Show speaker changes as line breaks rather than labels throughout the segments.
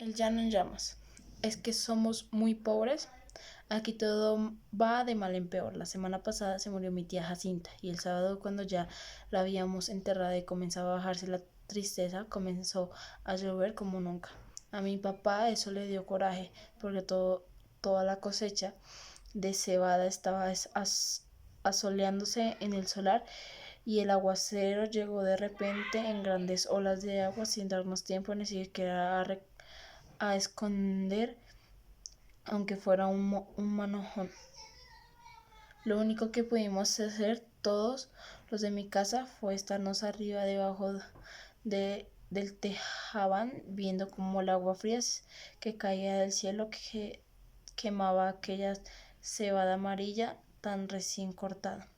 El llano en llamas. Es que somos muy pobres. Aquí todo va de mal en peor. La semana pasada se murió mi tía Jacinta y el sábado cuando ya la habíamos enterrada y comenzaba a bajarse la tristeza, comenzó a llover como nunca. A mi papá eso le dio coraje porque toda la cosecha de cebada estaba asoleándose en el solar y el aguacero llegó de repente en grandes olas de agua sin darnos tiempo ni siquiera a esconder, aunque fuera un manojón. Lo único que pudimos hacer todos los de mi casa fue estarnos arriba debajo del tejabán viendo como el agua fría que caía del cielo que quemaba aquella cebada amarilla tan recién cortada.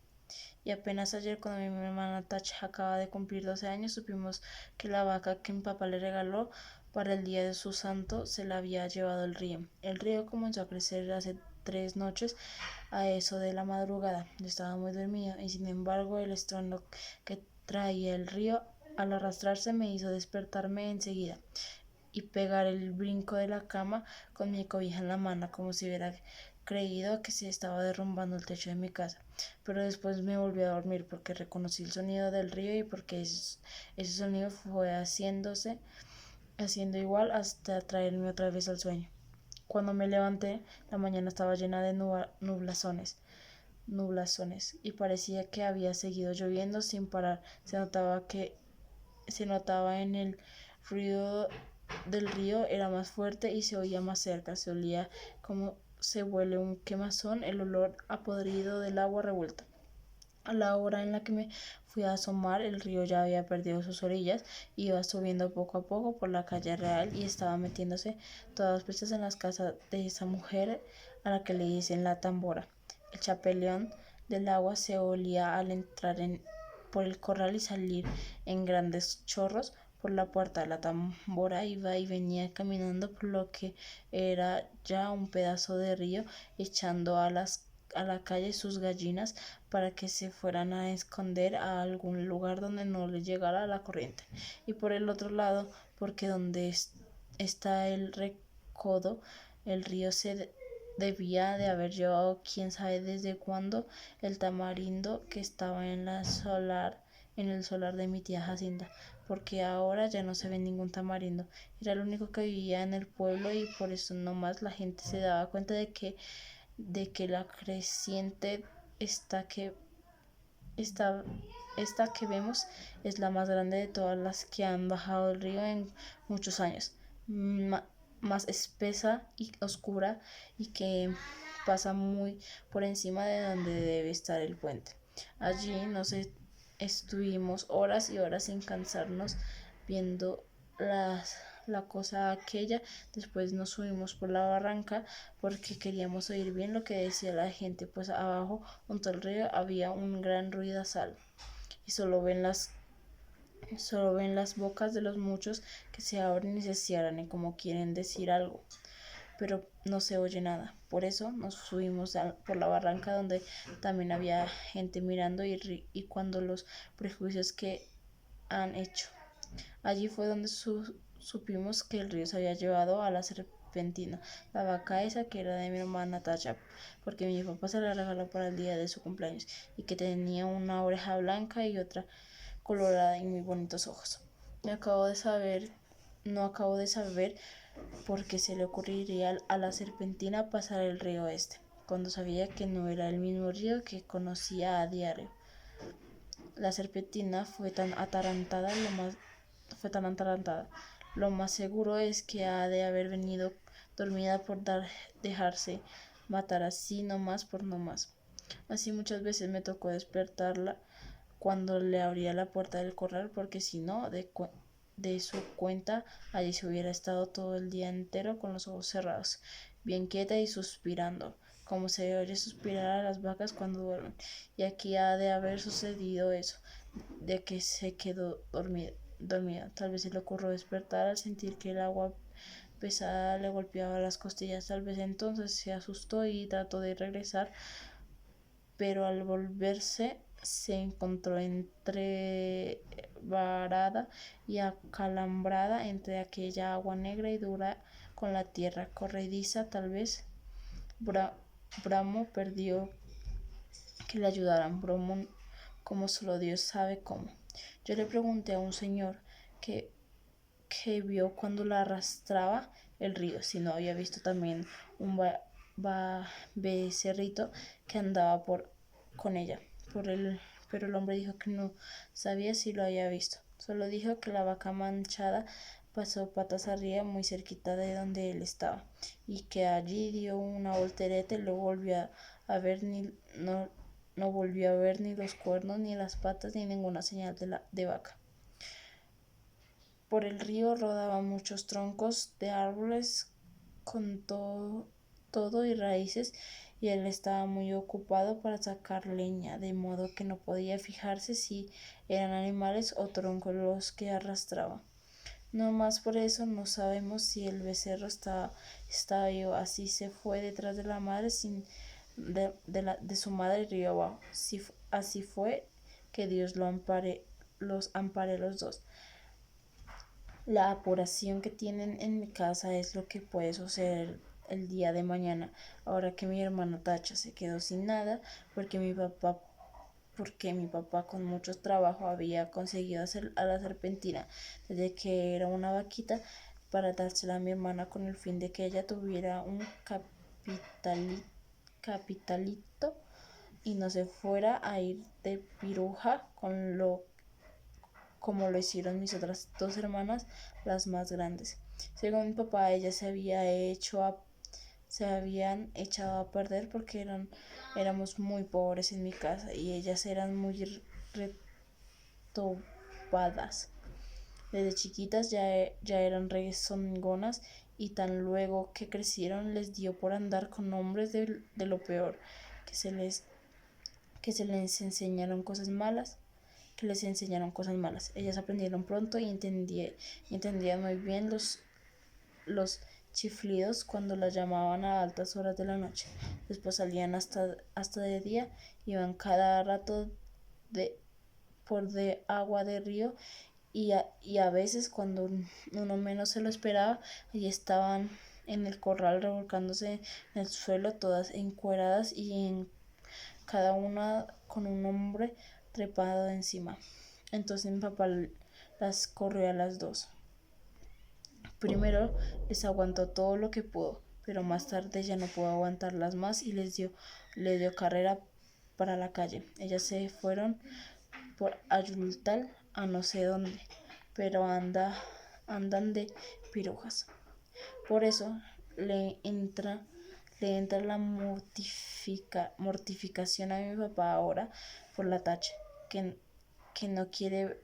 Y apenas ayer, cuando mi hermana Tacha acaba de cumplir 12 años, supimos que la vaca que mi papá le regaló para el día de su santo se la había llevado el río. El río comenzó a crecer hace 3 noches a eso de la madrugada. Yo estaba muy dormido y sin embargo el estruendo que traía el río al arrastrarse me hizo despertarme enseguida y pegar el brinco de la cama con mi cobija en la mano, como si hubiera creído que se estaba derrumbando el techo de mi casa. Pero después me volví a dormir porque reconocí el sonido del río y porque ese sonido fue haciendo igual hasta traerme otra vez al sueño. Cuando me levanté, la mañana estaba llena de nublazones y parecía que había seguido lloviendo sin parar. Se notaba en el ruido del río era más fuerte y se oía más cerca. Se olía como se huele un quemazón, el olor a podrido del agua revuelta. A la hora en la que me fui a asomar, el río ya había perdido sus orillas, iba subiendo poco a poco por la calle real y estaba metiéndose todas prisa en las casas de esa mujer a la que le dicen la tambora. El chapeleón del agua se oía al entrar por el corral y salir en grandes chorros por la puerta. La tambora iba y venía caminando por lo que era ya un pedazo de río, echando a la calle sus gallinas para que se fueran a esconder a algún lugar donde no les llegara la corriente. Y por el otro lado, porque donde está el recodo, el río se debía de haber llevado quién sabe desde cuándo el tamarindo que estaba en el solar de mi tía Jacinta, porque ahora ya no se ve ningún tamarindo. Era el único que vivía en el pueblo y por eso nomás la gente se daba cuenta de que la creciente esta que esta, esta que vemos es la más grande de todas las que han bajado el río en muchos años, más espesa y oscura y que pasa muy por encima de donde debe estar el puente. Allí nos estuvimos horas y horas sin cansarnos viendo la cosa aquella. Después nos subimos por la barranca porque queríamos oír bien lo que decía la gente, pues abajo junto al río había un gran ruidazal y solo ven las bocas de los muchos que se abren y se cierran y como quieren decir algo, pero no se oye nada. Por eso nos subimos por la barranca donde también había gente mirando y cuando los prejuicios que han hecho. Allí fue donde supimos que el río se había llevado a la serpentina, la vaca esa que era de mi hermana Tacha, porque mi papá se la regaló para el día de su cumpleaños y que tenía una oreja blanca y otra colorada y muy bonitos ojos. No acabo de saber por qué se le ocurriría a la serpentina pasar el río este, cuando sabía que no era el mismo río que conocía a diario. La serpentina fue tan atarantada. Lo más seguro es que ha de haber venido dormida por dejarse matar así nomás por nomás. Así muchas veces me tocó despertarla cuando le abría la puerta del corral, porque si no, de su cuenta, allí se hubiera estado todo el día entero con los ojos cerrados, bien quieta y suspirando, como se oye suspirar a las vacas cuando duermen. Y aquí ha de haber sucedido eso, de que se quedó dormida. Tal vez se le ocurrió despertar al sentir que el agua pesada le golpeaba las costillas. Tal vez entonces se asustó y trató de regresar, pero al volverse se encontró entrevarada y acalambrada entre aquella agua negra y dura con la tierra corrediza. Tal vez Bramo pidió que le ayudaran, Bramo como solo Dios sabe cómo. Yo le pregunté a un señor que vio cuando la arrastraba el río, si no había visto también un becerrito que andaba con ella, pero el hombre dijo que no sabía si lo había visto. Solo dijo que la vaca manchada pasó patas arriba muy cerquita de donde él estaba, y que allí dio una voltereta y luego volvió a ver no volvió a ver ni los cuernos, ni las patas, ni ninguna señal de vaca. Por el río rodaban muchos troncos de árboles con todo y raíces, y él estaba muy ocupado para sacar leña, de modo que no podía fijarse si eran animales o troncos los que arrastraba. No más por eso no sabemos si el becerro estaba vivo. Así se fue detrás de la madre de su madre río abajo. Así fue que Dios los ampare los dos. La apuración que tienen en mi casa es lo que puede suceder el día de mañana, ahora que mi hermana Tacha se quedó sin nada, porque mi papá con mucho trabajo había conseguido hacer a la serpentina desde que era una vaquita para dársela a mi hermana con el fin de que ella tuviera un capitalito y no se fuera a ir de piruja como lo hicieron mis otras dos hermanas, las más grandes. Según mi papá, ellas se habían echado a perder porque éramos muy pobres en mi casa y ellas eran muy retobadas. Desde chiquitas ya eran rezongonas, y tan luego que crecieron les dio por andar con hombres de lo peor, que les enseñaron cosas malas. Ellas aprendieron pronto y entendían muy bien los chiflidos cuando las llamaban a altas horas de la noche. Después salían hasta de día, iban cada rato por de agua de río, y a veces cuando uno menos se lo esperaba, allí estaban en el corral revolcándose en el suelo, todas encueradas y en cada una con un hombre trepado encima. Entonces mi papá las corrió a las dos. Primero les aguantó todo lo que pudo, pero más tarde ya no pudo aguantarlas más y le dio carrera para la calle. Ellas se fueron por Ayultal a no sé dónde, pero andan de pirujas. Por eso le entra la mortificación a mi papá ahora por la Tacha, que no quiere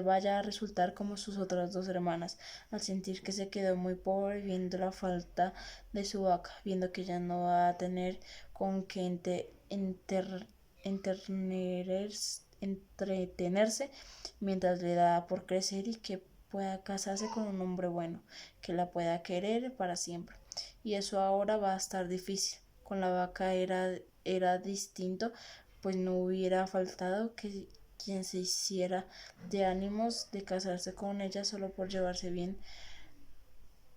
vaya a resultar como sus otras dos hermanas, al sentir que se quedó muy pobre viendo la falta de su vaca, viendo que ya no va a tener con qué entretenerse mientras le da por crecer, y que pueda casarse con un hombre bueno, que la pueda querer para siempre. Y eso ahora va a estar difícil. Con la vaca era distinto, pues no hubiera faltado que quien se hiciera de ánimos de casarse con ella solo por llevarse bien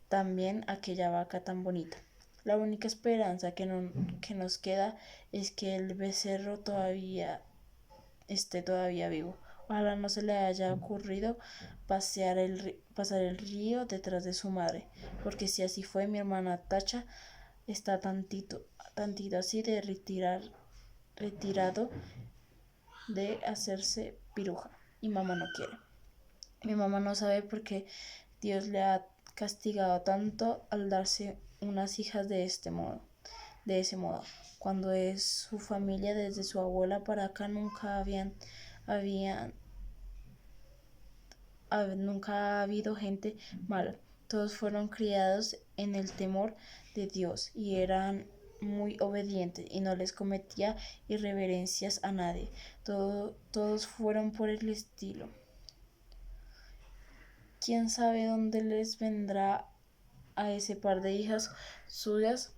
también aquella vaca tan bonita. La única esperanza que nos queda es que el becerro esté todavía vivo. Ojalá no se le haya ocurrido pasar el río detrás de su madre, porque si así fue, mi hermana Tacha está tantito así de retirado de hacerse piruja, y mamá no quiere. Mi mamá no sabe por qué Dios le ha castigado tanto al darse unas hijas de ese modo, cuando es su familia desde su abuela para acá nunca ha habido gente mala. Todos fueron criados en el temor de Dios y eran muy obedientes y no les cometía irreverencias a nadie. Todos fueron por el estilo. ¿Quién sabe dónde les vendrá a ese par de hijas suyas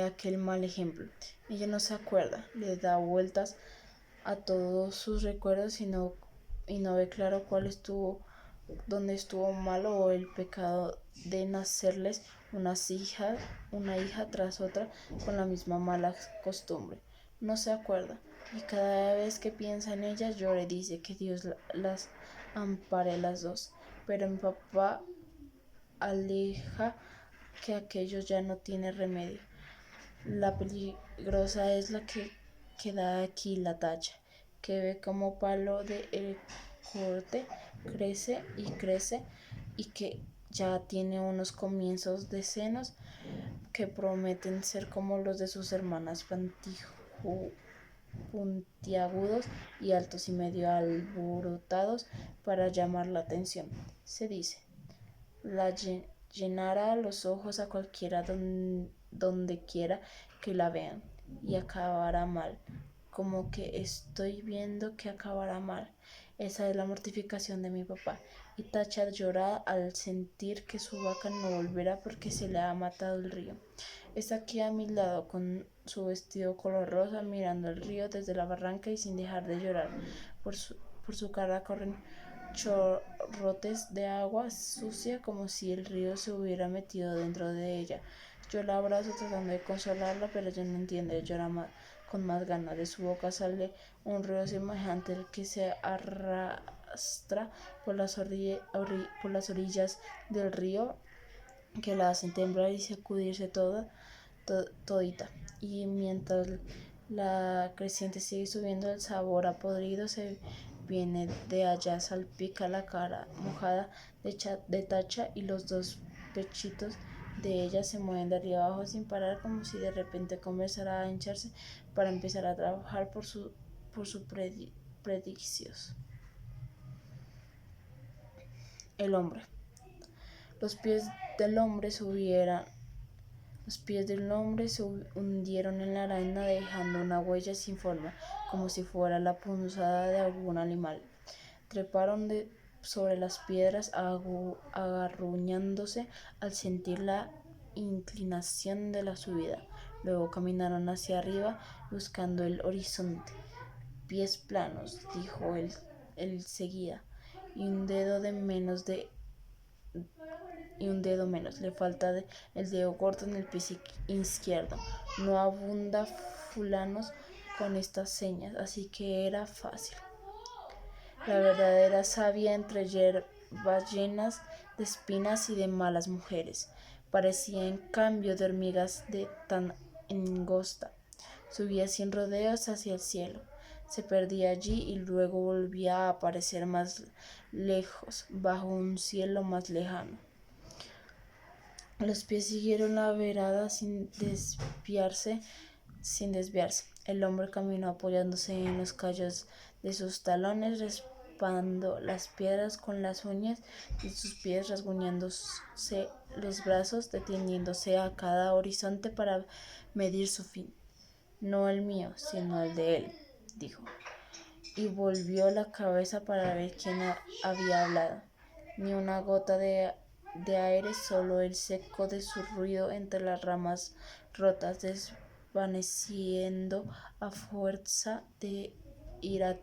aquel mal ejemplo. Ella no se acuerda, le da vueltas a todos sus recuerdos y no ve claro dónde estuvo malo o el pecado de nacerles una hija tras otra con la misma mala costumbre. No se acuerda, y cada vez que piensa en ellas llora y dice que Dios las ampare las dos. Pero mi papá aleja que aquello ya no tiene remedio. La peligrosa es la que da aquí la tacha, que ve como palo de el corte crece y crece y que ya tiene unos comienzos de senos que prometen ser como los de sus hermanas puntiagudos y altos y medio alborotados para llamar la atención. Se dice, la llenará los ojos a cualquiera donde quiera que la vean y acabará mal, como que estoy viendo que acabará mal. Esa es la mortificación de mi papá. Y Tacha llora al sentir que su vaca no volverá porque se le ha matado el río. Está aquí a mi lado con su vestido color rosa mirando el río desde la barranca y sin dejar de llorar. Por su cara corren chorrotes de agua sucia como si el río se hubiera metido dentro de ella. Yo la abrazo tratando de consolarla, pero ella no entiende, llora con más ganas. De su boca sale un ruido semejante al que se arrastra por las orillas del río, que la hacen temblar y sacudirse todita. Y mientras la creciente sigue subiendo, el sabor a podrido se viene de allá, salpica la cara mojada de Tacha y los dos pechitos de ella se mueven de arriba abajo sin parar, como si de repente comenzara a hincharse para empezar a trabajar por su predicción. El hombre. Los pies del hombre se hundieron en la arena dejando una huella sin forma, como si fuera la punzada de algún animal. Treparon sobre las piedras agarruñándose al sentir la inclinación de la subida. Luego caminaron hacia arriba buscando el horizonte. Pies planos, dijo él seguida, y un dedo menos, le falta el dedo gordo en el pie izquierdo. No abunda fulanos con estas señas, así que era fácil. La verdadera sabia entre hierbas llenas de espinas y de malas mujeres. Parecía en cambio de hormigas de tan angosta. Subía sin rodeos hacia el cielo. Se perdía allí y luego volvía a aparecer más lejos, bajo un cielo más lejano. Los pies siguieron la vereda sin desviarse. El hombre caminó apoyándose en los callos de sus talones, raspando las piedras con las uñas de sus pies, rasguñándose los brazos, deteniéndose a cada horizonte para medir su fin. No el mío, sino el de él, dijo, y volvió la cabeza para ver quién había hablado. Ni una gota de aire, solo el eco de su ruido entre las ramas rotas, desvaneciendo a fuerza de ir a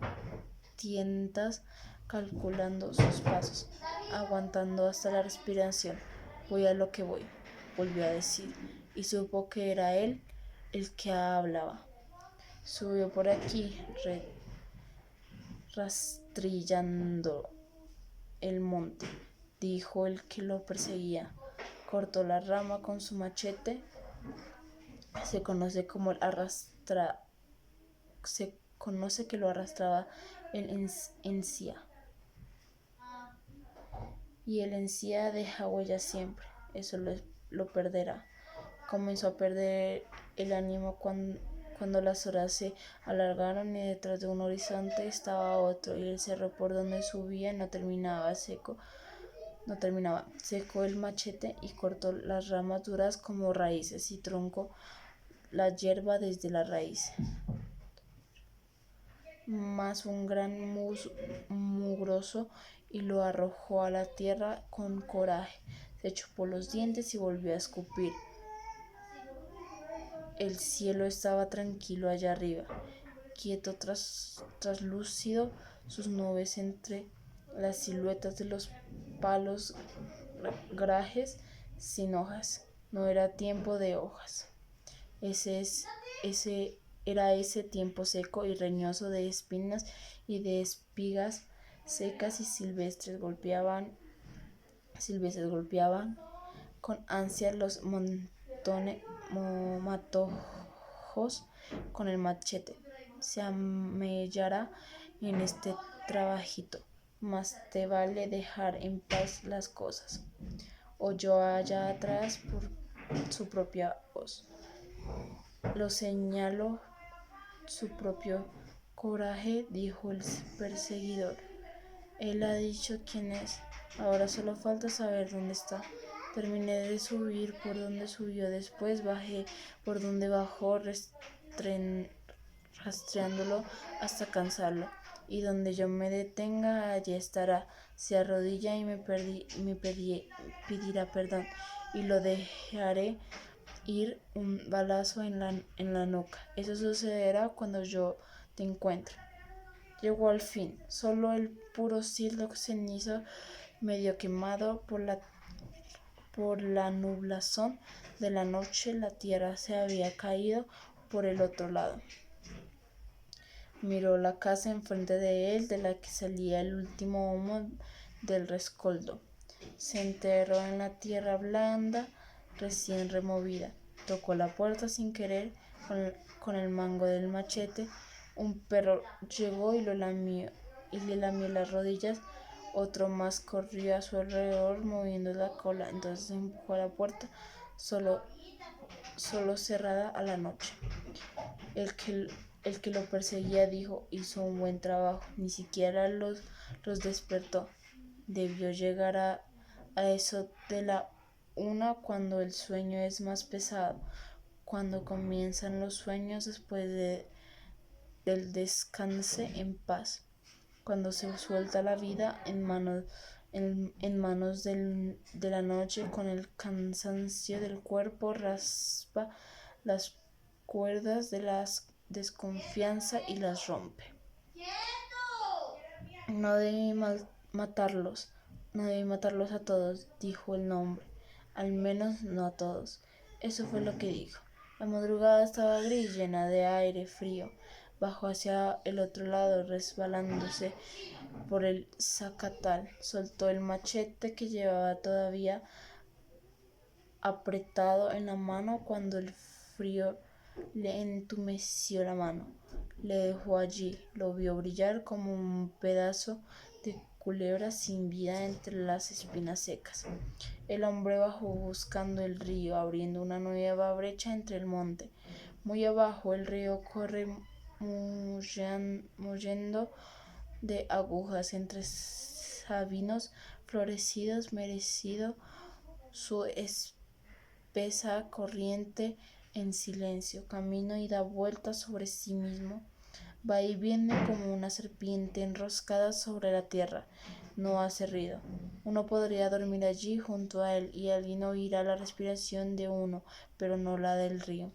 tientas, calculando sus pasos, aguantando hasta la respiración. Voy a lo que voy, volvió a decir, y supo que era él el que hablaba. Subió por aquí, rastrillando el monte, dijo el que lo perseguía. Cortó la rama con su machete. Se conoce que lo arrastraba el encía. Y el encía deja huella siempre. Eso lo perderá. Comenzó a perder el ánimo cuando las horas se alargaron y detrás de un horizonte estaba otro, y el cerro por donde subía no terminaba. Secó el machete y cortó las ramas duras como raíces y truncó la hierba desde la raíz. Más un gran mugroso y lo arrojó a la tierra con coraje. Se chupó los dientes y volvió a escupir. El cielo estaba tranquilo allá arriba, quieto traslúcido, sus nubes entre las siluetas de los palos grajes sin hojas. No era tiempo de hojas. Ese era ese tiempo seco y reñoso de espinas y de espigas secas y silvestres golpeaban con ansia los matojos con el machete. Se amellará en este trabajito, mas te vale dejar en paz las cosas. Oyó allá atrás por su propia voz. Lo señaló su propio coraje, dijo el perseguidor. Él ha dicho quién es. Ahora solo falta saber dónde está. Terminé de subir por donde subió, después bajé por donde bajó, rastreándolo hasta cansarlo. Y donde yo me detenga, allí estará. Se arrodilla y me pedirá perdón, y lo dejaré ir un balazo en la nuca. Eso sucederá cuando yo te encuentre. Llegó al fin, solo el puro cielo cenizo, medio quemado por la nublazón de la noche. La tierra se había caído por el otro lado. Miró la casa enfrente de él, de la que salía el último humo del rescoldo. Se enterró en la tierra blanda, recién removida. Tocó la puerta sin querer con el mango del machete. Un perro llegó y le lamió las rodillas. Otro más corrió a su alrededor moviendo la cola. Entonces empujó a la puerta, solo cerrada a la noche. El que lo perseguía dijo: hizo un buen trabajo, ni siquiera los despertó. Debió llegar a eso de la 1, cuando el sueño es más pesado, cuando comienzan los sueños después del descanse en paz, cuando se suelta la vida en manos de la noche, con el cansancio del cuerpo, raspa las cuerdas de la desconfianza y las rompe. No debí matarlos a todos, dijo el hombre, al menos no a todos. Eso fue lo que dijo. La madrugada estaba gris, llena de aire frío. Bajó hacia el otro lado, resbalándose por el zacatal. Soltó el machete que llevaba todavía apretado en la mano cuando el frío le entumeció la mano. Le dejó allí. Lo vio brillar como un pedazo de culebra sin vida entre las espinas secas. El hombre bajó buscando el río, abriendo una nueva brecha entre el monte. Muy abajo el río corre muyendo de agujas entre sabinos florecidos, merecido su espesa corriente en silencio. Camina y da vueltas sobre sí mismo. Va y viene como una serpiente enroscada sobre la tierra. No hace ruido. Uno podría dormir allí junto a él y alguien oirá la respiración de uno, pero no la del río.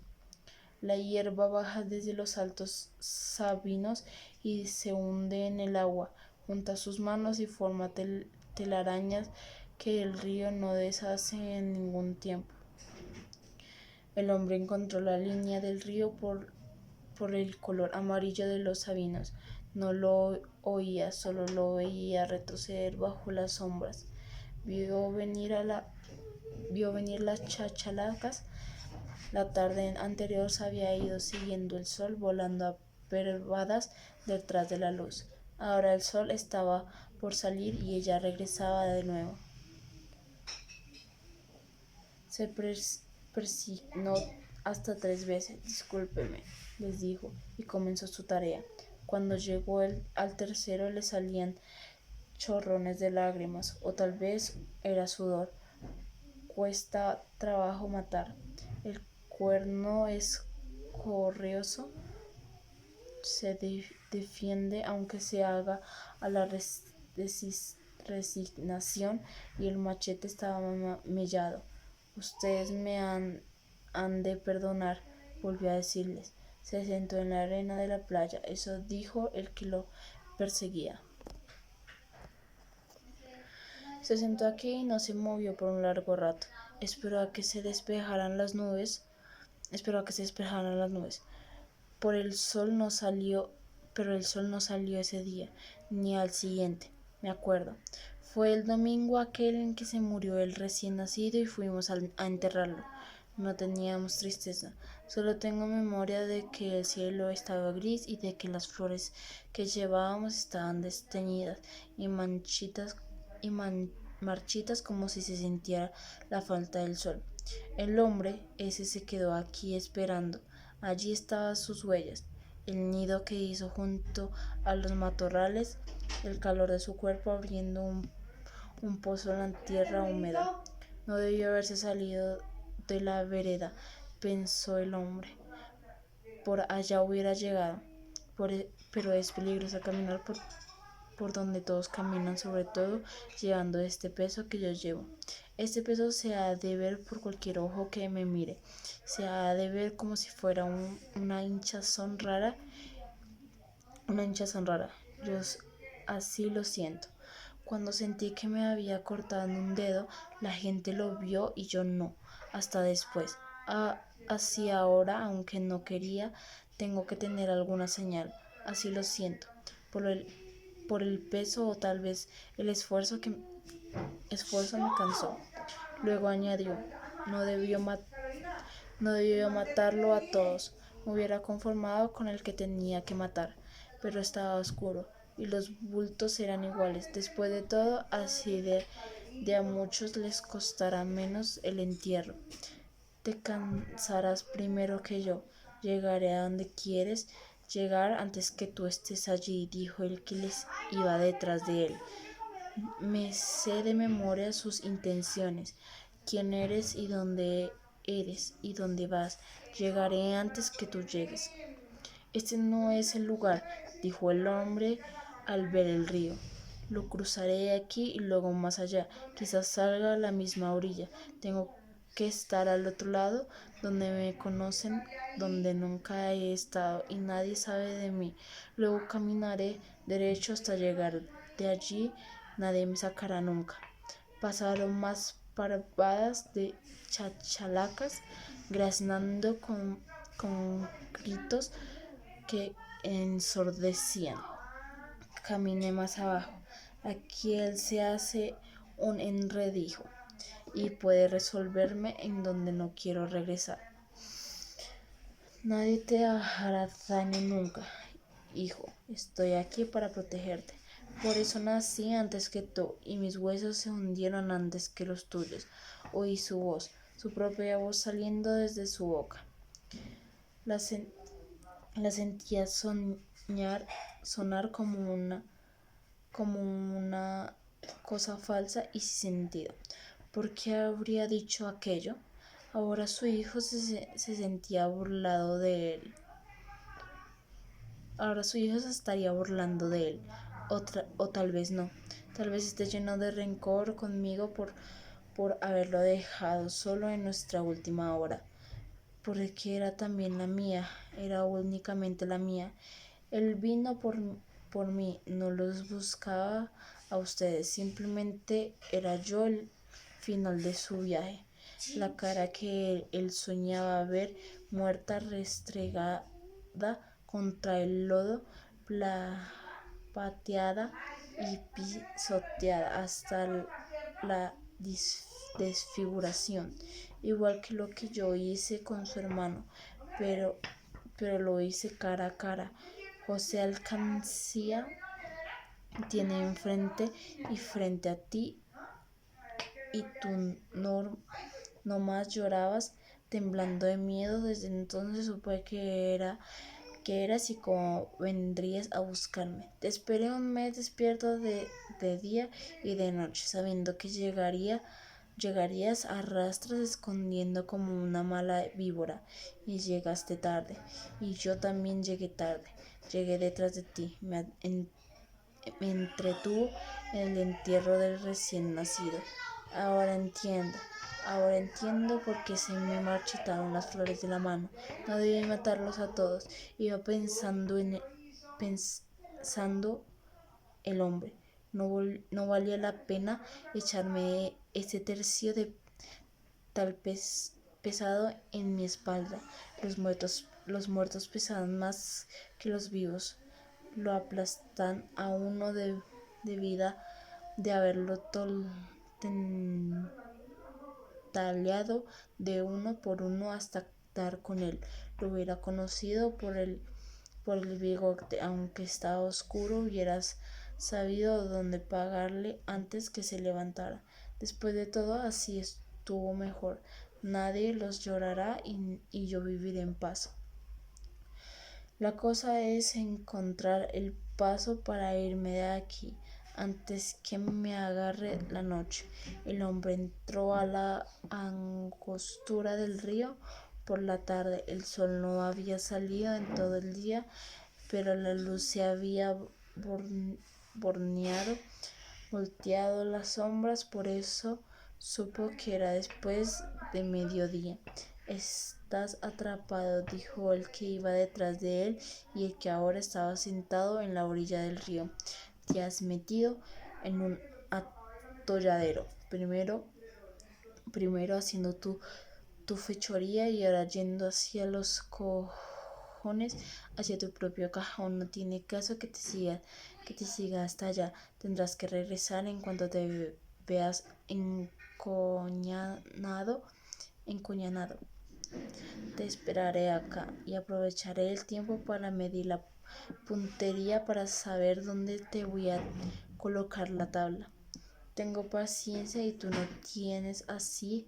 La hierba baja desde los altos sabinos y se hunde en el agua. Junta sus manos y forma telarañas que el río no deshace en ningún tiempo. El hombre encontró la línea del río por el color amarillo de los sabinos. No lo oía, solo lo veía retroceder bajo las sombras. Vio venir las chachalacas. La tarde anterior se había ido siguiendo el sol, volando a pervadas detrás de la luz. Ahora el sol estaba por salir y ella regresaba de nuevo. Se persignó hasta 3 veces. «Discúlpeme», les dijo, y comenzó su tarea. Cuando llegó al tercero le salían chorrones de lágrimas, o tal vez era sudor. Cuesta trabajo matar. El cuerno es correoso, se defiende aunque se haga a la resignación, y el machete estaba mellado. Ustedes me han de perdonar volvió a decirles. Se sentó en la arena de la playa. Eso dijo el que lo perseguía. Se sentó aquí y no se movió por un largo rato. Esperó a que se despejaran las nubes. Por el sol no salió, pero el sol no salió ese día, ni al siguiente, me acuerdo. Fue el domingo aquel en que se murió el recién nacido y fuimos a enterrarlo. No teníamos tristeza, solo tengo memoria de que el cielo estaba gris y de que las flores que llevábamos estaban desteñidas y marchitas como si se sintiera la falta del sol. El hombre ese se quedó aquí esperando. Allí estaban sus huellas, el nido que hizo junto a los matorrales, el calor de su cuerpo abriendo un pozo en la tierra húmeda. No debió haberse salido de la vereda, pensó el hombre. Por allá hubiera llegado, pero es peligroso caminar por donde todos caminan, sobre todo llevando este peso que yo llevo. Este peso se ha de ver por cualquier ojo que me mire, se ha de ver como si fuera una hinchazón rara. Yo así lo siento. Cuando sentí que me había cortado un dedo, la gente lo vio y yo no, hasta después. Así ahora, aunque no quería, tengo que tener alguna señal. Así lo siento. Por el peso o tal vez el esfuerzo me cansó. Luego añadió, no debió matarlo a todos. Me hubiera conformado con el que tenía que matar, pero estaba oscuro y los bultos eran iguales. Después de todo, así de a muchos les costará menos el entierro. Te cansarás primero que yo. Llegaré a donde quieres llegar antes que tú estés allí, dijo el que les iba detrás de él. Me sé de memoria sus intenciones, quién eres y dónde vas. Llegaré antes que tú llegues. Este no es el lugar, dijo el hombre al ver el río. Lo cruzaré aquí y luego más allá. Quizás salga a la misma orilla. Tengo que estar al otro lado, donde me conocen, donde nunca he estado y nadie sabe de mí. Luego caminaré derecho hasta llegar de allí. Nadie me sacará nunca. Pasaron más parvadas de chachalacas, graznando con gritos que ensordecían. Caminé más abajo. Aquí él se hace un enredijo y puede resolverme en donde no quiero regresar. Nadie te hará daño nunca, hijo. Estoy aquí para protegerte. Por eso nací antes que tú, y mis huesos se hundieron antes que los tuyos. Oí su voz, su propia voz saliendo desde su boca. La sentía sonar como una cosa falsa y sin sentido. ¿Por qué habría dicho aquello? Ahora su hijo se sentía burlado de él. Ahora su hijo se estaría burlando de él, o tal vez no. Tal vez esté lleno de rencor conmigo por haberlo dejado solo en nuestra última hora. Porque era también la mía, era únicamente la mía. Él vino por mí, no los buscaba a ustedes, simplemente era yo el final de su viaje. La cara que él soñaba ver, muerta, restregada contra el lodo, pateada y pisoteada hasta la desfiguración, igual que lo que yo hice con su hermano, pero lo hice cara a cara. José Alcancía tiene enfrente y frente a ti, y tú no más llorabas, temblando de miedo. Desde entonces supe que eras y cómo vendrías a buscarme. Te esperé un mes despierto de día y de noche, sabiendo que llegarías a rastras, escondiendo como una mala víbora, y llegaste tarde, y yo también llegué tarde. Llegué detrás de ti, me entretuvo en el entierro del recién nacido. Ahora entiendo. Ahora entiendo por qué se me marchitaron las flores de la mano. No debí matarlos a todos. Iba pensando el hombre. No valía la pena echarme ese tercio de tal pesado en mi espalda. Los muertos pesaban más que los vivos. Lo aplastan a uno de vida de haberlo tallado de uno por uno hasta dar con él. Lo hubiera conocido por el bigote, aunque estaba oscuro, hubieras sabido dónde pagarle antes que se levantara. Después de todo, así estuvo mejor. Nadie los llorará y yo viviré en paz. La cosa es encontrar el paso para irme de aquí antes que me agarre la noche. El hombre entró a la angostura del río por la tarde. El sol no había salido en todo el día, pero la luz se había borneado, volteado las sombras, por eso supo que era después de mediodía. Estás atrapado, dijo el que iba detrás de él y el que ahora estaba sentado en la orilla del río. Te has metido en un atolladero. Primero haciendo tu fechoría y ahora yendo hacia los cojones, hacia tu propio cajón. No tiene caso que te siga hasta allá. Tendrás que regresar en cuanto te veas encoñanado. Te esperaré acá y aprovecharé el tiempo para medir la puntería para saber dónde te voy a colocar la tabla. Tengo paciencia y tú no la tienes, así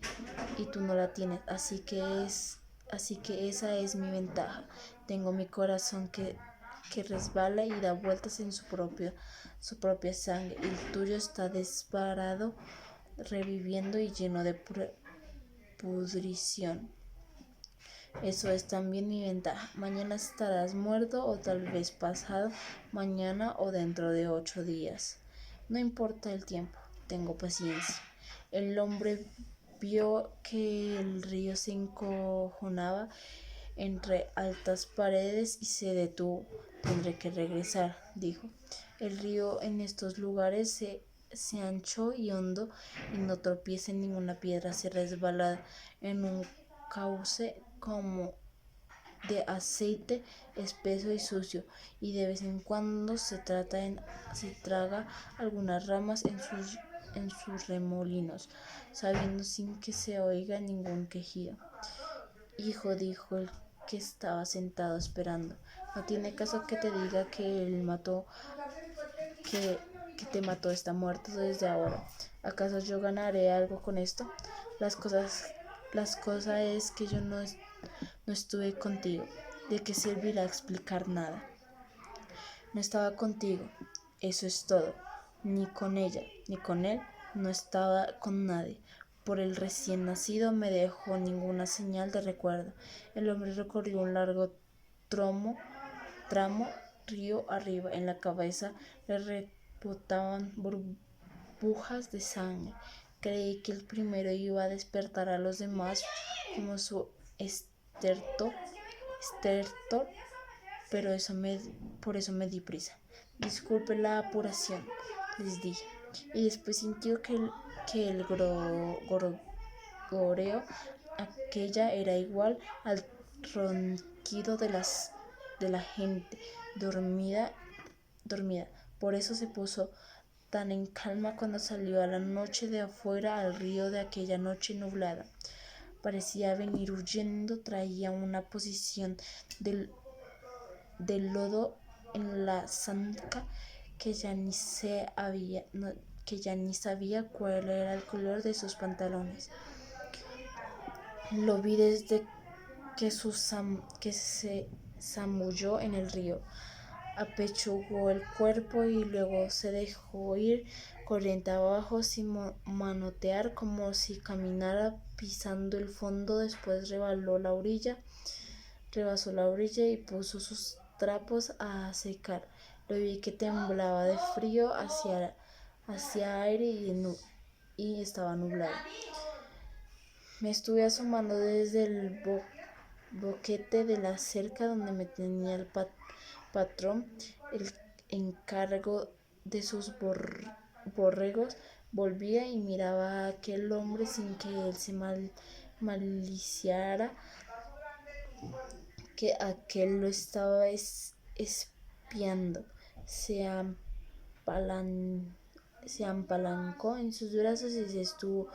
que esa es mi ventaja. Tengo mi corazón que resbala y da vueltas en su propia sangre, y el tuyo está desbarado, reviviendo y lleno de pudrición. Eso es también mi ventaja. Mañana estarás muerto, o tal vez pasado mañana, o dentro de 8 días. No importa el tiempo, tengo paciencia. El hombre vio que el río se encojonaba entre altas paredes y se detuvo. Tendré que regresar, dijo. El río en estos lugares se ancho y hondo, y no tropieza en ninguna piedra. Se resbala en un cauce como de aceite espeso y sucio, y de vez en cuando se traga algunas ramas en sus remolinos, sabiendo sin que se oiga ningún quejido. Hijo, dijo el que estaba sentado esperando, no tiene caso que te diga que te mató, está muerto desde ahora. ¿Acaso yo ganaré algo con esto? Las cosas es que yo no estuve contigo. ¿De qué servirá explicar nada? No estaba contigo, eso es todo. Ni con ella, ni con él, no estaba con nadie. Por el recién nacido me dejó ninguna señal de recuerdo. El hombre recorrió un largo tramo río arriba. En la cabeza le rebotaban burbujas de sangre. Creí que el primero iba a despertar a los demás como su estertor, pero por eso me di prisa. Disculpe la apuración, les dije, y después sintió que el gorgoreo aquella era igual al ronquido de la gente dormida. Por eso se puso tan en calma cuando salió a la noche de afuera al río de aquella noche nublada. Parecía venir huyendo, traía una posición del lodo en la zanca que ya ni sabía cuál era el color de sus pantalones. Lo vi desde que se zambulló en el río. Apechugó el cuerpo y luego se dejó ir corriente abajo sin manotear, como si caminara pisando el fondo. Después rebasó la orilla y puso sus trapos a secar. Lo vi que temblaba de frío, hacia aire y estaba nublado. Me estuve asomando desde el boquete de la cerca donde me tenía el patrón, el encargo de sus borregos. Volvía y miraba a aquel hombre sin que él se maliciara que aquel lo estaba espiando. Se apalancó en sus brazos y se estuvo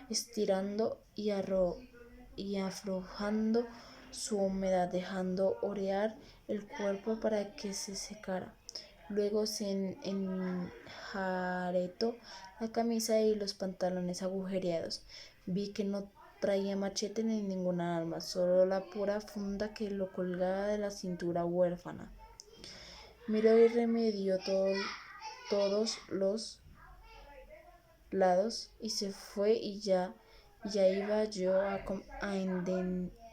estirando y aflojando su humedad, dejando orear el cuerpo para que se secara. Luego se enjaretó la camisa y los pantalones agujereados. Vi que no traía machete ni ninguna arma, solo la pura funda que lo colgaba de la cintura huérfana. Miró y remedió todos los lados y se fue y ya iba yo a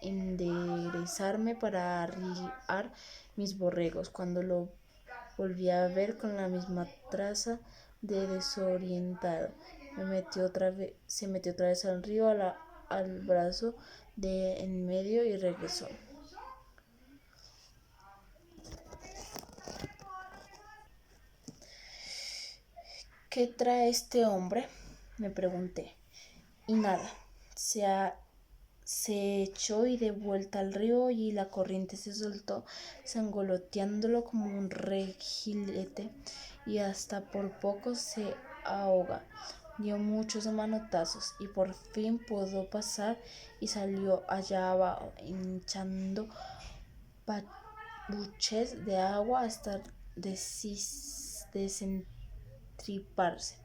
enderezarme para arriar mis borregos, cuando lo volví a ver con la misma traza de desorientado. Se metió otra vez al río, al brazo de en medio y regresó. ¿Qué trae este hombre?, me pregunté. Y nada, se echó y de vuelta al río y la corriente se soltó, sangoloteándolo como un regilete, y hasta por poco se ahoga. Dio muchos manotazos y por fin pudo pasar y salió allá abajo, hinchando buches de agua hasta desentriparse.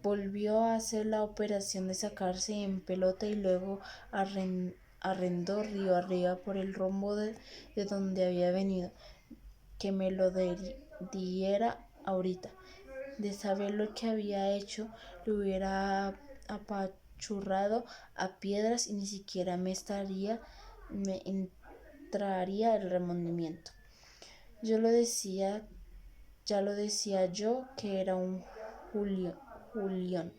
Volvió a hacer la operación de sacarse en pelota y luego arrendó río arriba por el rumbo de donde había venido. Que me lo diera ahorita. De saber lo que había hecho, lo hubiera apachurrado a piedras y ni siquiera me entraría el remordimiento. Ya lo decía yo que era un Julión,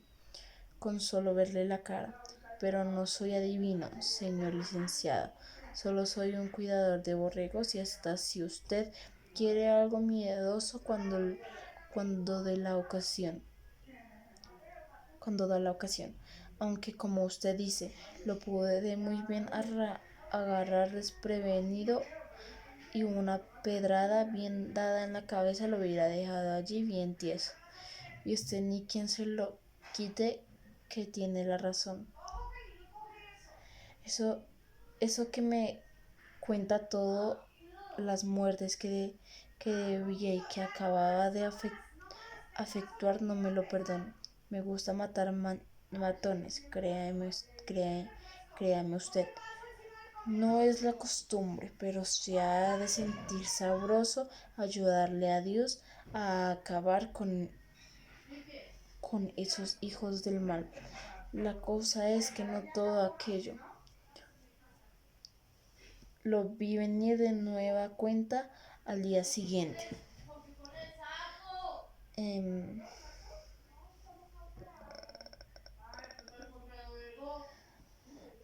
con solo verle la cara. Pero no soy adivino, señor licenciado. Solo soy un cuidador de borregos y hasta si usted quiere algo miedoso cuando da la ocasión. Aunque, como usted dice, lo pude muy bien agarrar desprevenido y una pedrada bien dada en la cabeza lo hubiera dejado allí bien tieso. Y usted ni quien se lo quite que tiene la razón. Eso que me cuenta todo, las muertes que debía y que acababa de efectuar, no me lo perdono. Me gusta matar matones, créame usted. No es la costumbre, pero se ha de sentir sabroso ayudarle a Dios a acabar con esos hijos del mal. La cosa es que no todo aquello lo vi venir de nueva cuenta al día siguiente.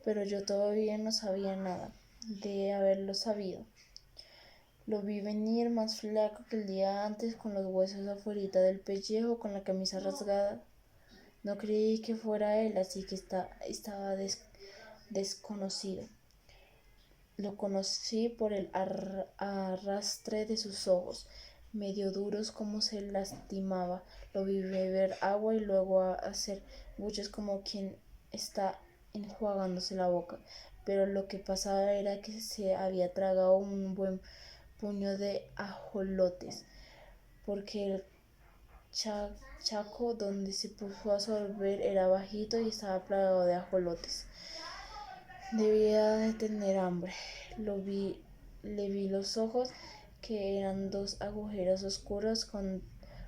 Pero yo todavía no sabía nada de haberlo sabido. Lo vi venir más flaco que el día antes, con los huesos afuera del pellejo, con la camisa rasgada. No creí que fuera él, así que estaba desconocido. Lo conocí por el arrastre de sus ojos, medio duros, como se lastimaba. Lo vi beber agua y luego hacer buches como quien está enjuagándose la boca. Pero lo que pasaba era que se había tragado un buen puño de ajolotes, porque el chaco donde se puso a sorber era bajito y estaba plagado de ajolotes. Debía de tener hambre. Le vi los ojos, que eran dos agujeros oscuros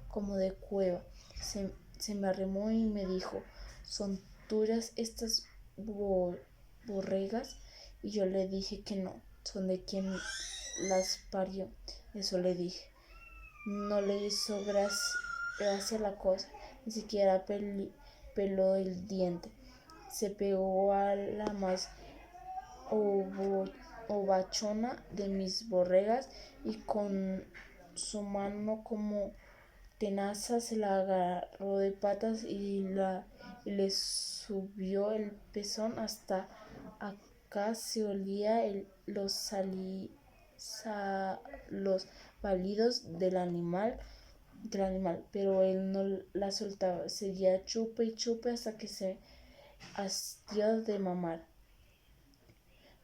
como de cueva. Se me arrimó y me dijo: ¿son tuyas estas borregas? Y yo le dije que no, son de quien las parió. Eso le dije. No le hizo gracia la cosa, ni siquiera peló el diente. se pegó a la más ovachona de mis borregas y con su mano como tenaza se la agarró de patas y le subió el pezón hasta acá. Se olía los balidos del animal, pero él no la soltaba. Seguía chupe y chupe hasta que se hastió de mamar.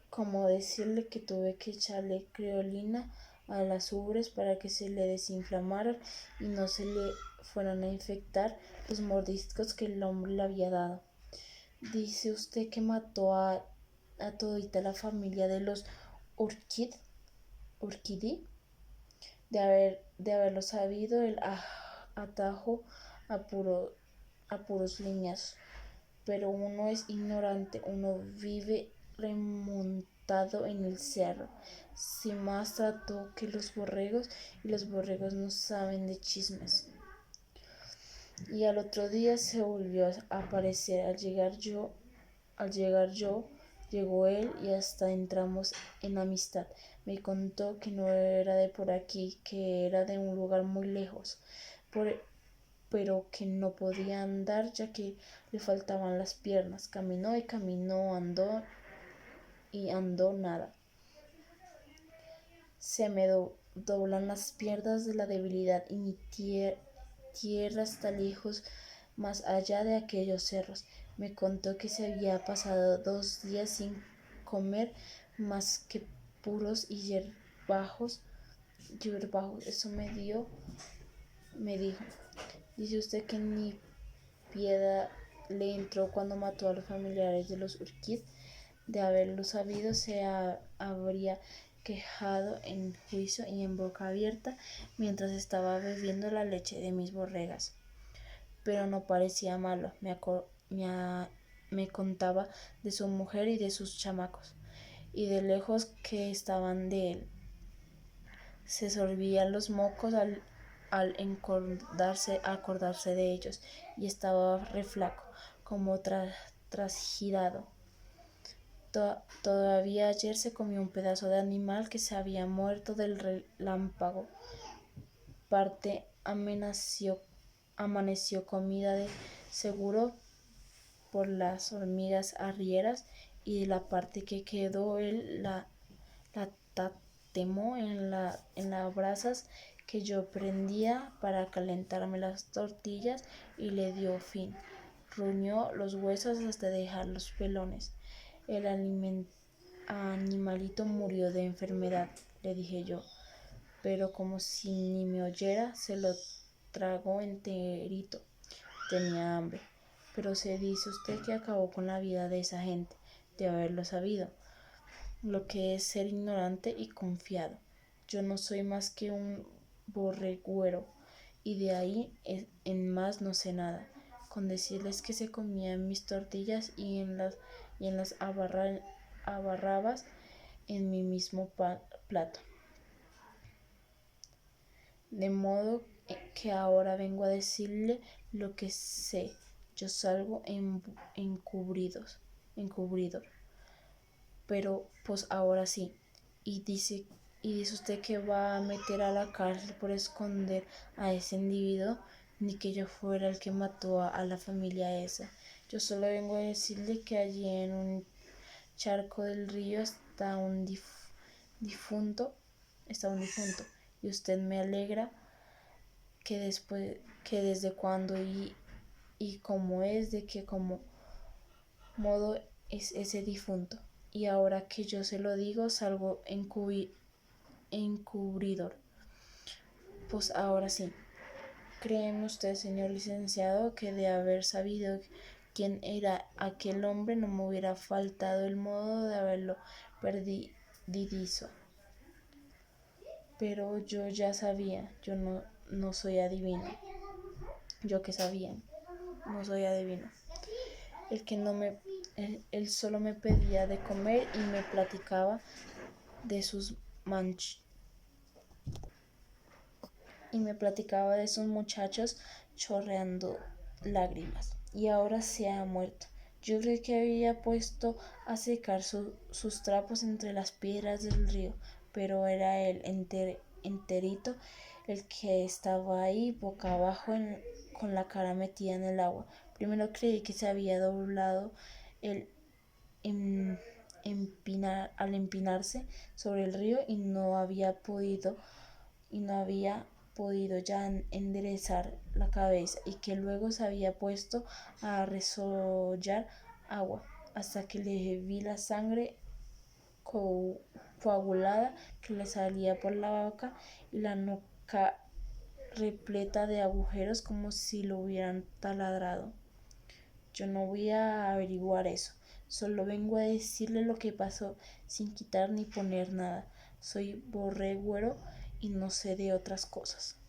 Como decirle que tuve que echarle creolina a las ubres para que se le desinflamaran y no se le fueran a infectar los mordiscos que el hombre le había dado. Dice usted que mató a todita la familia de los Urquidi. De haberlo sabido, el atajo a puros leñazos. Pero uno es ignorante, uno vive remontado en el cerro, sin más trato que los borregos, y los borregos no saben de chismes. Y al otro día se volvió a aparecer. Al llegar yo, llegó él y hasta entramos en amistad. Me contó que no era de por aquí, que era de un lugar muy lejos, pero que no podía andar ya que le faltaban las piernas. Caminó y caminó, andó y andó nada. Se me doblan las piernas de la debilidad y mi tierra está lejos, más allá de aquellos cerros. Me contó que se había pasado 2 días sin comer más que puros y hierbajos. Eso me dijo. Dice usted que ni piedad le entró cuando mató a los familiares de los Urquid. De haberlo sabido, se habría quejado en juicio y en boca abierta mientras estaba bebiendo la leche de mis borregas. Pero no parecía malo. Me contaba de su mujer y de sus chamacos, y de lejos que estaban de él. Se sorbía los mocos al acordarse de ellos, y estaba reflaco, como trasgirado. Todavía ayer se comió un pedazo de animal que se había muerto del relámpago. Parte amaneció comida de seguro por las hormigas arrieras, y de la parte que quedó él la tatemó en las brasas que yo prendía para calentarme las tortillas, y le dio fin. Ruñó los huesos hasta dejar los pelones. El animalito murió de enfermedad, le dije yo, pero como si ni me oyera, se lo tragó enterito. Tenía hambre. Pero se dice usted que acabó con la vida de esa gente, de haberlo sabido, lo que es ser ignorante y confiado. Yo no soy más que un borregüero, y de ahí en más no sé nada. Con decirles que se comían mis tortillas y en las abarrabas en mi mismo plato. De modo que ahora vengo a decirle lo que sé. Yo salgo encubridor. Pero pues ahora sí. Y dice usted que va a meter a la cárcel por esconder a ese individuo, ni que yo fuera el que mató a la familia esa. Yo solo vengo a decirle que allí en un charco del río está un difunto, y usted me alegra que desde cuándo y cómo es, de qué como modo es ese difunto. Y ahora que yo se lo digo, salgo encubridor. Pues ahora sí. ¿Créeme usted, señor licenciado, que de haber sabido quién era aquel hombre no me hubiera faltado el modo de haberlo perdidizo? Pero yo ya sabía, yo no soy adivino. Yo que sabía, no soy adivino. Él solo me pedía de comer y me platicaba de sus muchachos chorreando lágrimas. Y ahora se ha muerto. Yo creí que había puesto a secar sus trapos entre las piedras del río, pero era él enterito el que estaba ahí boca abajo con la cara metida en el agua. Primero creí que se había doblado el al empinarse sobre el río y no había podido ya enderezar la cabeza y que luego se había puesto a resollar agua hasta que le vi la sangre coagulada que le salía por la boca y la nuca repleta de agujeros como si lo hubieran taladrado. Yo no voy a averiguar eso, solo vengo a decirle lo que pasó sin quitar ni poner nada. Soy borregüero y no sé de otras cosas.